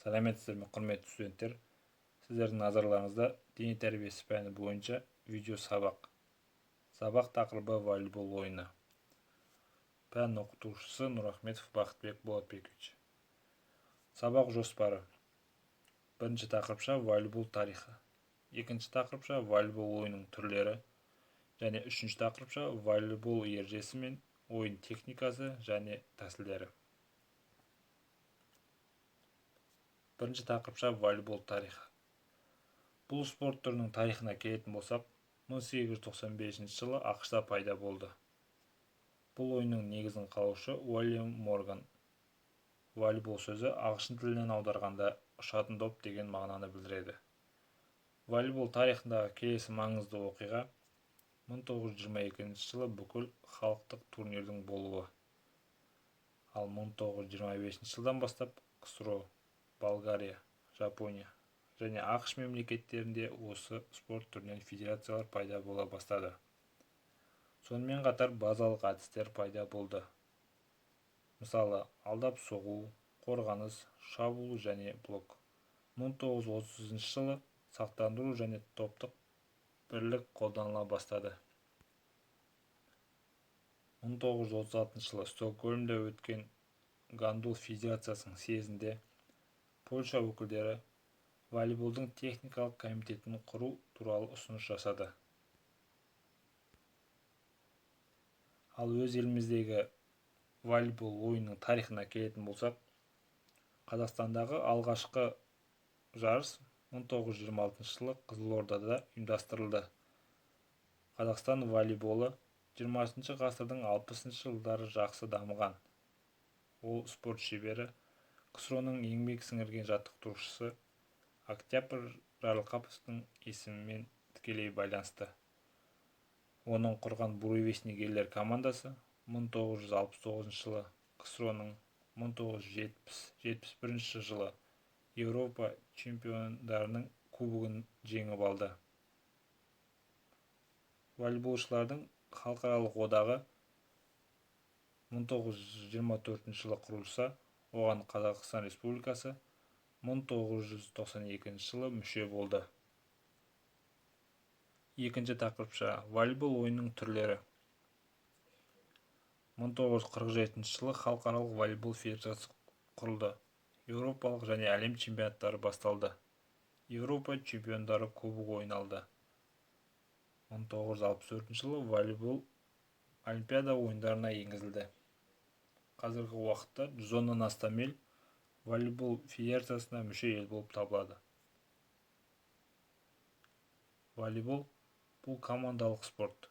Сәлеметсіздер ме, құрметті студенттер? Сіздердің назарларыңызда дене тәрбиесі пәні бойынша видео сабақ. Сабақ тақырыбы волейбол ойыны. Пән оқытушысы Нұрахметов Бақытбек Болатбекович. Сабақ жоспары. Бірінші тақырыпша волейбол тарихы. Екінші тақырыпша волейбол ойының түрлері. Және үшінші тақырыпша волейбол ережесі мен ойын техникасы және тәсілдері. Бірінші тақырыпша волейбол тарихы. Бұл спорт түрінің тарихына келетін болсақ, 1895 жылы ақш-та пайда болды. Бұл ойынның негізін қалаушы Уильям Морган. Волейбол сөзі ағылшын тілінен аударғанда ұшатын доп деген мағынаны білдіреді. Волейбол тарихындағы келесі маңызды оқиға 1922 жылы бүкіл халықтық турнирдің болуы. Ал 1925 жылдан бастап КСРО, Болгария, Жапония және ақш мемлекеттерінде осы спорт түрінен федерациялар пайда бола бастады. Сонымен қатар базалық әдістер пайда болды. Мысалы, алдап соғу, қорғаныс, шабуыл және блок. 1930 жылы сақтандыру және топтық бірлік қолданыла бастады. 1936 жылы Стокгольмде өткен гандбол федерациясының съезінде Польша өкілдері волейболдың техникалық комитетін құру туралы ұсыныс жасады. Ал өз еліміздегі волейбол ойынның тарихына келетін болсақ, Қазақстандағы алғашқы жарыс 1926 жылы Қызылордада ұйымдастырылды. Қазақстан волейболы 20 ғасырдың 60 жылдары жақсы дамыған. Ол спорт шебері КСРО-ның еңбек сіңірген жаттықтырушысы Октябрь Жарылқаповтың есімімен тікелей байланысты. Оның құрған буревестник ерлер командасы 1969 жылы КСРО-ның 1971 жылы Еуропа чемпиондарының кубогын жеңіп алды. Волейболшылардың халықаралық одағы 1924 жылы құрылса, оған Қазақстан Республикасы 1992 жылы мүше болды. Екінші тақырыпша волейбол ойынның түрлері. 1947 жылы халықаралық волейбол федерациясы құрылды. Еуропалық және әлем чемпионаттары басталды. Еуропа чемпиондары кубогы ойналды. 1964 жылы волейбол Олимпиада ойындарына енгізілді. Қазіргі уақытта 110-нан астам ел волейбол федерациясына мүше ел болып табылады. Волейбол бұл командалық спорт.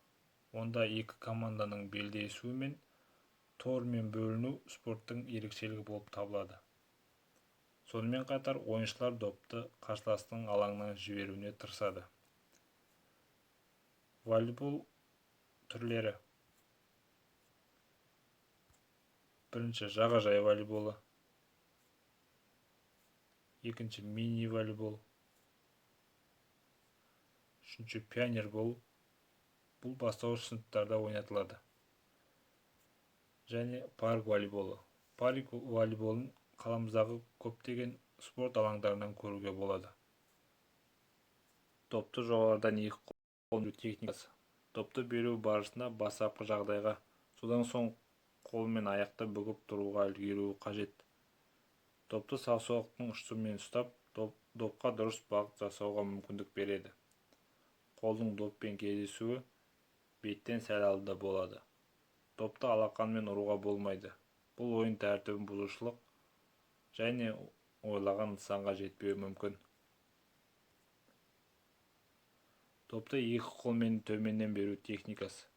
Онда екі команданың белдесуі мен тормен бөліну спорттың ерекшелігі болып табылады. Сонымен қатар ойыншылар допты қарсыластың алаңнан жіберуіне тырысады. Волейбол түрлері. Бірінші жағажай волейболы. Екінші мини-волейбол. Үшінші пионербол. Бұл бастауыш сыныптарда ойнатылады. Және парк волейболы. Парк волейболын қаламыздағы көптеген спорт алаңдарынан көруге болады. Топты жоғарыдан екі қолмен техникасы. Топты беру барысында бастапқы жағдайға, содан соң қолмен аяқты бүгіп тұруға үлгеруі қажет. Топты саусақтың ұштымен ұстап, допқа дұрыс бағыт жасауға мүмкіндік береді. Қолдың доппен кездесуі беттен сәл алдыда болады. Топты алақанмен ұруға болмайды. Бұл ойын тәртібін бұзушылық және ойлаған нысанға жетпеуі мүмкін. Топты екі қолмен төменнен беру техникасы.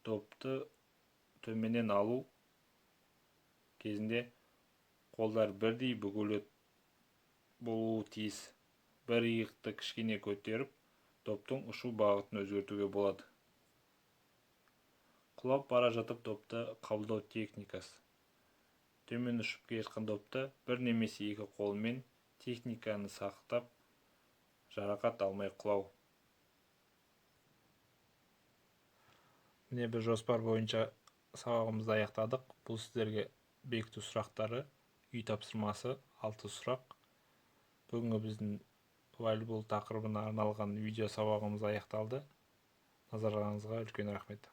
Топты төменнен алу кезінде қолдар бірдей бүгулі болуы тиіс. Бір иықты кішкене көтеріп, топтың ұшу бағытын өзгертуге болады. Құлап бара жатып топты қабылдау техникасы. Төмен ұшып келе жатқан допты бір немесе екі қолмен техниканы сақтап, жарақат алмай құлау. Міне бір жоспар бойынша сабағымызды аяқтадық. Бұл сіздерге бекіту сұрақтары. үй тапсырмасы 6 сұрақ. Бүгінгі біздің волейбол тақырыбына арналған видео сабағымыз аяқталды. Назарларыңызға үлкен рахмет.